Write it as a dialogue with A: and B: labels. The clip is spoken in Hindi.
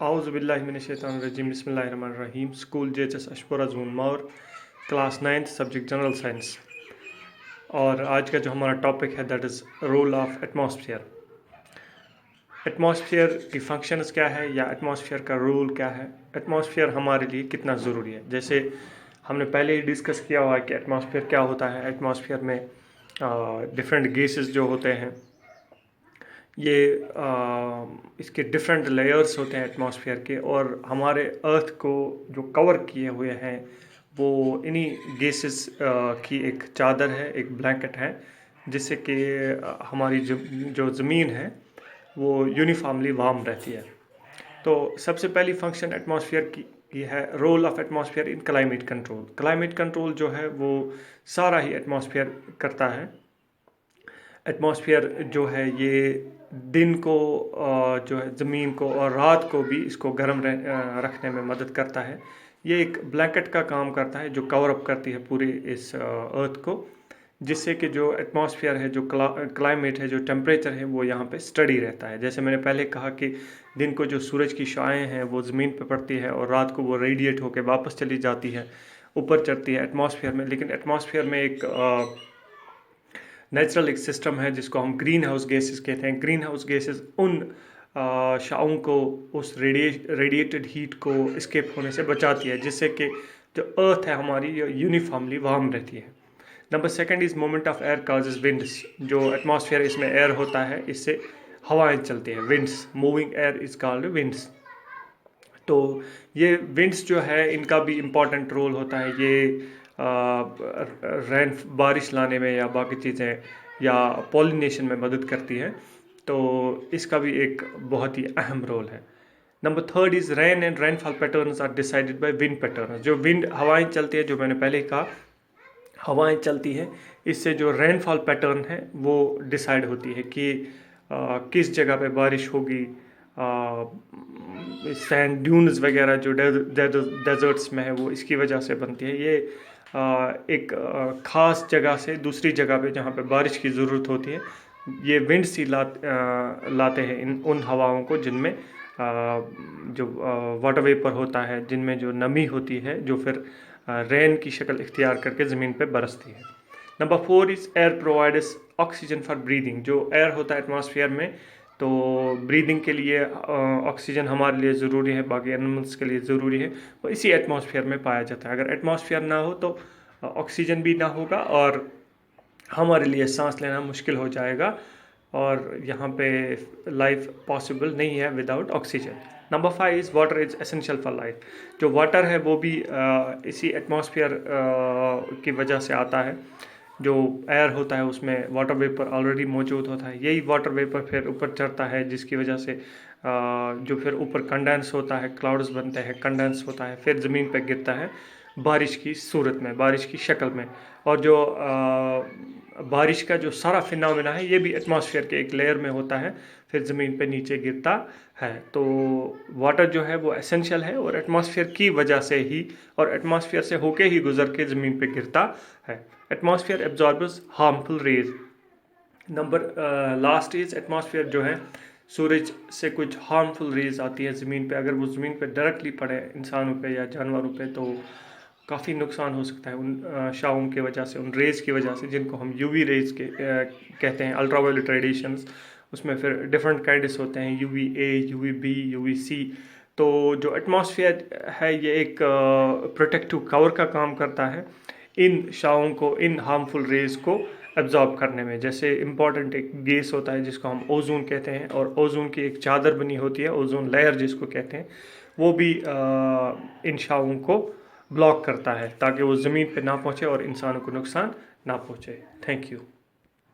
A: आउज़ुबिल्लाहिमिनश्शैतानिर्रजीम बिस्मिल्लाहिर्रहमानिर्रहीम। School JHS Ashpura zone Maur, class 9th, subject general science. और आज का जो हमारा टॉपिक है that is role of atmosphere. Atmosphere की फंक्शंस क्या है या एटमॉस्फेयर का रोल क्या है, एटमॉस्फेयर हमारे लिए कितना ज़रूरी है। जैसे हमने पहले ही डिस्कस किया हुआ है कि एटमॉस्फेयर क्या होता है। एटमॉस्फेयर में डिफरेंट गैसेस जो होते हैं, ये इसके डिफरेंट लेयर्स होते हैं एटमॉस्फेयर के, और हमारे अर्थ को जो कवर किए हुए हैं वो इन्हीं गैसेस की एक चादर है, एक ब्लैंकेट है, जिससे कि हमारी जो ज़मीन है वो यूनिफॉर्मली वार्म रहती है। तो सबसे पहली फंक्शन एटमॉस्फेयर की है role of atmosphere in climate control. Climate control जो है वो सारा ही एटमॉस्फेयर करता है। एटमॉस्फेयर जो है ये दिन को जो है ज़मीन को और रात को भी इसको गर्म रखने में मदद करता है। ये एक ब्लैंकेट का काम करता है जो कवर अप करती है पूरे इस अर्थ को, जिससे कि जो एटमॉस्फेयर है, जो क्लाइमेट है, जो टेम्परेचर है वो यहाँ पे स्टडी रहता है। जैसे मैंने पहले कहा कि दिन को जो सूरज की शाएँ हैं वो ज़मीन पे पड़ती है और रात को वो रेडिएट होकर वापस चली जाती है, ऊपर चढ़ती है एटमॉस्फेयर में। लेकिन एटमॉस्फेयर में एक नेचुरल एक सिस्टम है जिसको हम ग्रीन हाउस गैसेस कहते हैं। ग्रीन हाउस गैसेस उन शाओं को, उस रेडिएटेड हीट को एस्केप होने से बचाती है, जिससे कि जो अर्थ है हमारी यूनिफॉर्मली वार्म रहती है। Number second is moment of air causes winds. जो एटमॉस्फेयर इसमें एयर होता है, इससे हवाएं चलती हैं। Winds, moving air is called winds. तो ये विंड्स जो है इनका भी इम्पॉर्टेंट रोल होता है। ये रैन, बारिश लाने में या बाकी चीज़ें या पॉलिनेशन में मदद करती है। तो इसका भी एक बहुत ही अहम रोल है। Number third is rain and rainfall patterns are decided by wind pattern. जो विंड हवाएं चलती है, जो मैंने पहले कहा हवाएं चलती हैं, इससे जो रेनफॉल पैटर्न है वो डिसाइड होती है कि किस जगह पे बारिश होगी। सैंड ड्यून्स वगैरह जो डेजर्ट्स में है वो इसकी वजह से बनती है। ये एक ख़ास जगह से दूसरी जगह पे जहाँ पे बारिश की ज़रूरत होती है, ये विंड्स ही लाते हैं उन हवाओं को जिनमें जो वाटर वेपर होता है, जिनमें जो नमी होती है, जो फिर रेन की शक्ल इख्तियार करके ज़मीन पे बरसती है। Number four is air provides oxygen for breathing. जो एयर होता है एटमॉस्फेयर में, तो ब्रीदिंग के लिए ऑक्सीजन हमारे लिए ज़रूरी है, बाकी एनिमल्स के लिए ज़रूरी है, वो इसी एटमॉस्फेयर में पाया जाता है। अगर एटमॉस्फेयर ना हो तो ऑक्सीजन भी ना होगा और हमारे लिए सांस लेना मुश्किल हो जाएगा, और यहाँ पे लाइफ पॉसिबल नहीं है without oxygen. Number five is water is essential for life. जो वाटर है वो भी इसी एटमॉस्फेयर की वजह से आता है। जो एयर होता है उसमें वाटर वेपर ऑलरेडी मौजूद होता है, यही वाटर वेपर फिर ऊपर चढ़ता है, जिसकी वजह से जो फिर ऊपर कंडेंस होता है, क्लाउड्स बनते हैं, कंडेंस होता है, फिर ज़मीन पर गिरता है बारिश की सूरत में, बारिश की शक्ल में। और जो बारिश का जो सारा फिनोमेना है ये भी एटमॉस्फेयर के एक लेयर में होता है, फिर ज़मीन पे नीचे गिरता है। तो वाटर जो है वो एसेंशियल है, और एटमॉस्फेयर की वजह से ही और एटमॉस्फेयर से होके ही गुजर के ज़मीन पे गिरता है। Atmosphere absorbs harmful rays. Number last is atmosphere जो है, सूरज से कुछ हार्मफुल रेज आती है ज़मीन पे। अगर वो ज़मीन पे डायरेक्टली पड़े इंसानों पे या जानवरों पे तो काफ़ी नुकसान हो सकता है उन शाओं की वजह से, उन रेज़ की वजह से, जिनको हम यूवी रेज़ कहते हैं, अल्ट्रावायलेट रेडिएशंस। उसमें फिर डिफरेंट काइंड्स होते हैं, UVA, UVB, UVC। तो जो एटमॉस्फेयर है ये एक प्रोटेक्टिव कवर का काम करता है इन शाओं को, इन हार्मफुल रेज़ को एब्जॉर्ब करने में। जैसे इम्पॉर्टेंट एक गैस होता है जिसको हम ओजोन कहते हैं, और ओजोन की एक चादर बनी होती है, ओजोन लेयर जिसको कहते हैं, वो भी इन शाओं को ब्लॉक करता है ताकि वो ज़मीन पे ना पहुँचे और इंसानों को नुकसान ना पहुँचे। Thank you.